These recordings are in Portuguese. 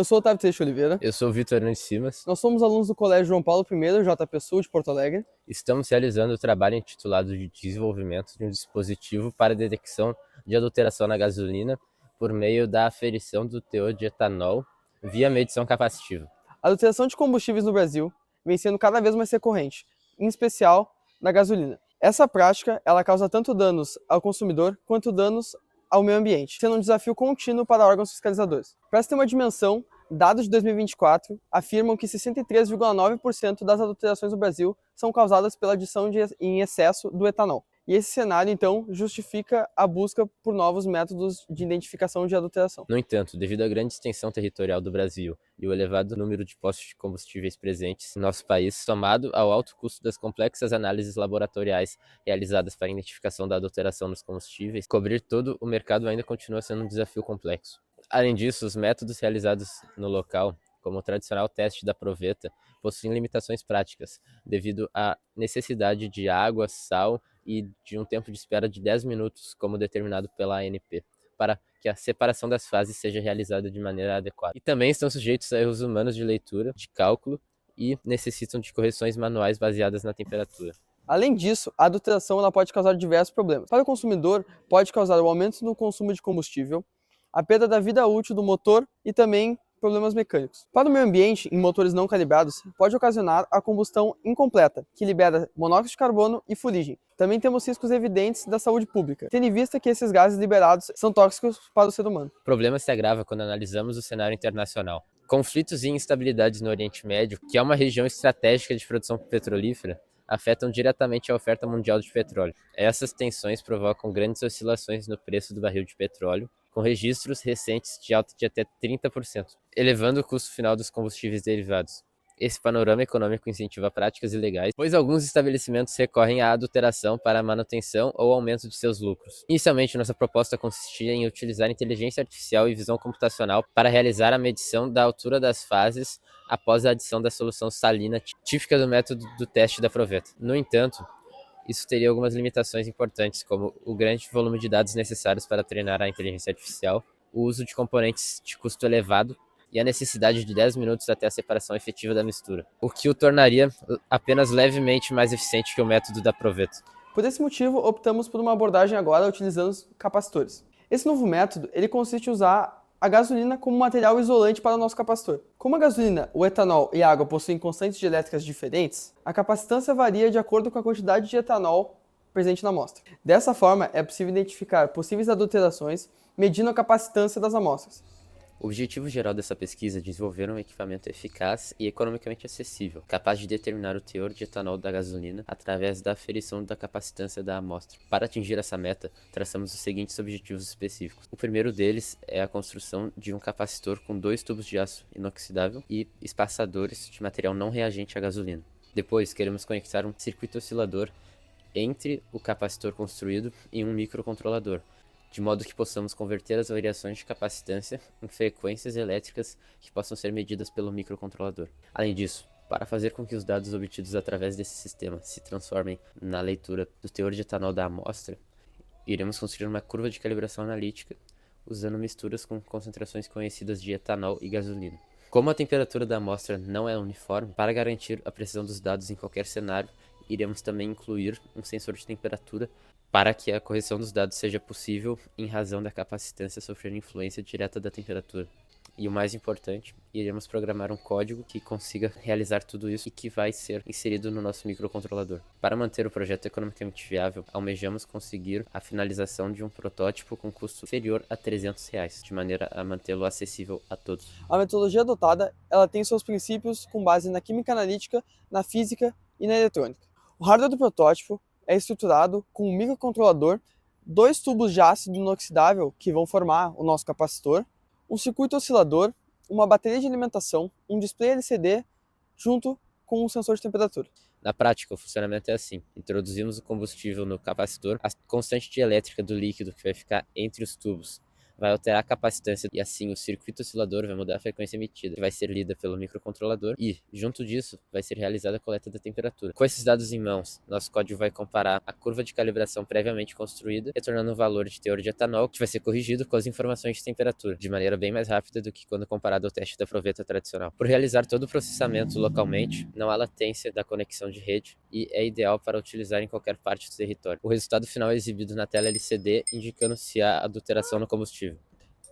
Eu sou o Otávio Teixeira Oliveira. Eu sou o Vitor Nunes Simas. Nós somos alunos do Colégio João Paulo I, JP Sul, de Porto Alegre. Estamos realizando o trabalho intitulado de desenvolvimento de um dispositivo para detecção de adulteração na gasolina por meio da aferição do teor de etanol via medição capacitiva. A adulteração de combustíveis no Brasil vem sendo cada vez mais recorrente, em especial na gasolina. Essa prática ela causa tanto danos ao consumidor quanto danos ao meio ambiente, sendo um desafio contínuo para órgãos fiscalizadores. Para se ter uma dimensão, dados de 2024 afirmam que 63,9% das adulterações no Brasil são causadas pela adição em excesso do etanol. E esse cenário, então, justifica a busca por novos métodos de identificação de adulteração. No entanto, devido à grande extensão territorial do Brasil e o elevado número de postos de combustíveis presentes em nosso país, somado ao alto custo das complexas análises laboratoriais realizadas para a identificação da adulteração nos combustíveis, cobrir todo o mercado ainda continua sendo um desafio complexo. Além disso, os métodos realizados no local, como o tradicional teste da proveta, possuem limitações práticas, devido à necessidade de água, sal e de um tempo de espera de 10 minutos, como determinado pela ANP, para que a separação das fases seja realizada de maneira adequada. E também estão sujeitos a erros humanos de leitura, de cálculo e necessitam de correções manuais baseadas na temperatura. Além disso, a adulteração ela pode causar diversos problemas. Para o consumidor, pode causar o aumento no consumo de combustível, a perda da vida útil do motor e também problemas mecânicos. Para o meio ambiente, em motores não calibrados, pode ocasionar a combustão incompleta, que libera monóxido de carbono e fuligem. Também temos riscos evidentes da saúde pública, tendo em vista que esses gases liberados são tóxicos para o ser humano. O problema se agrava quando analisamos o cenário internacional. Conflitos e instabilidades no Oriente Médio, que é uma região estratégica de produção petrolífera, afetam diretamente a oferta mundial de petróleo. Essas tensões provocam grandes oscilações no preço do barril de petróleo, com registros recentes de alta de até 30%, elevando o custo final dos combustíveis derivados. Esse panorama econômico incentiva práticas ilegais, pois alguns estabelecimentos recorrem à adulteração para a manutenção ou aumento de seus lucros. Inicialmente, nossa proposta consistia em utilizar inteligência artificial e visão computacional para realizar a medição da altura das fases após a adição da solução salina típica do método do teste da proveta. No entanto, isso teria algumas limitações importantes, como o grande volume de dados necessários para treinar a inteligência artificial, o uso de componentes de custo elevado e a necessidade de 10 minutos até a separação efetiva da mistura, o que o tornaria apenas levemente mais eficiente que o método da proveta. Por esse motivo, optamos por uma abordagem agora utilizando os capacitores. Esse novo método ele consiste em usar a gasolina como material isolante para o nosso capacitor. Como a gasolina, o etanol e a água possuem constantes dielétricas diferentes, a capacitância varia de acordo com a quantidade de etanol presente na amostra. Dessa forma, é possível identificar possíveis adulterações medindo a capacitância das amostras. O objetivo geral dessa pesquisa é desenvolver um equipamento eficaz e economicamente acessível, capaz de determinar o teor de etanol da gasolina através da aferição da capacitância da amostra. Para atingir essa meta, traçamos os seguintes objetivos específicos. O primeiro deles é a construção de um capacitor com 2 tubos de aço inoxidável e espaçadores de material não reagente à gasolina. Depois, queremos conectar um circuito oscilador entre o capacitor construído e um microcontrolador, de modo que possamos converter as variações de capacitância em frequências elétricas que possam ser medidas pelo microcontrolador. Além disso, para fazer com que os dados obtidos através desse sistema se transformem na leitura do teor de etanol da amostra, iremos construir uma curva de calibração analítica usando misturas com concentrações conhecidas de etanol e gasolina. Como a temperatura da amostra não é uniforme, para garantir a precisão dos dados em qualquer cenário, iremos também incluir um sensor de temperatura para que a correção dos dados seja possível em razão da capacitância sofrer influência direta da temperatura. E o mais importante, iremos programar um código que consiga realizar tudo isso e que vai ser inserido no nosso microcontrolador. Para manter o projeto economicamente viável, almejamos conseguir a finalização de um protótipo com custo inferior a R$300, de maneira a mantê-lo acessível a todos. A metodologia adotada ela tem seus princípios com base na química analítica, na física e na eletrônica. O hardware do protótipo é estruturado com um microcontrolador, 2 tubos de ácido inoxidável que vão formar o nosso capacitor, um circuito oscilador, uma bateria de alimentação, um display LCD junto com um sensor de temperatura. Na prática, o funcionamento é assim: introduzimos o combustível no capacitor, a constante dielétrica do líquido que vai ficar entre os tubos vai alterar a capacitância e assim o circuito oscilador vai mudar a frequência emitida, que vai ser lida pelo microcontrolador e, junto disso, vai ser realizada a coleta da temperatura. Com esses dados em mãos, nosso código vai comparar a curva de calibração previamente construída, retornando um valor de teor de etanol que vai ser corrigido com as informações de temperatura, de maneira bem mais rápida do que quando comparado ao teste da proveta tradicional. Por realizar todo o processamento localmente, não há latência da conexão de rede e é ideal para utilizar em qualquer parte do território. O resultado final é exibido na tela LCD, indicando se há adulteração no combustível.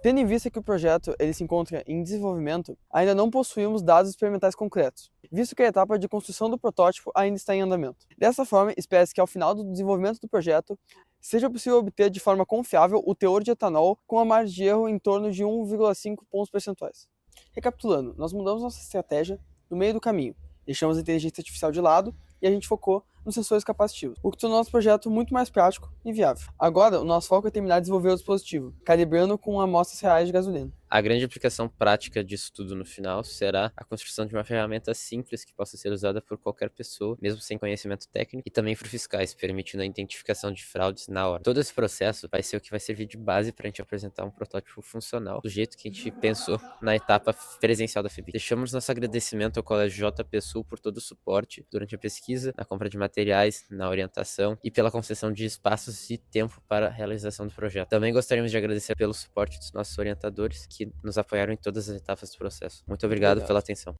Tendo em vista que o projeto ele se encontra em desenvolvimento, ainda não possuímos dados experimentais concretos, visto que a etapa de construção do protótipo ainda está em andamento. Dessa forma, espera-se que ao final do desenvolvimento do projeto, seja possível obter de forma confiável o teor de etanol com a margem de erro em torno de 1,5 pontos percentuais. Recapitulando, nós mudamos nossa estratégia no meio do caminho, deixamos a inteligência artificial de lado e a gente focou nos sensores capacitivos, o que tornou nosso projeto muito mais prático e viável. Agora, o nosso foco é terminar de desenvolver o dispositivo, calibrando com amostras reais de gasolina. A grande aplicação prática disso tudo no final será a construção de uma ferramenta simples que possa ser usada por qualquer pessoa, mesmo sem conhecimento técnico, e também por fiscais, permitindo a identificação de fraudes na hora. Todo esse processo vai ser o que vai servir de base para a gente apresentar um protótipo funcional, do jeito que a gente pensou na etapa presencial da FEBIC. Deixamos nosso agradecimento ao Colégio JP Sul por todo o suporte durante a pesquisa, na compra de materiais, na orientação e pela concessão de espaços e tempo para a realização do projeto. Também gostaríamos de agradecer pelo suporte dos nossos orientadores, que nos apoiaram em todas as etapas do processo. Muito obrigado pela atenção.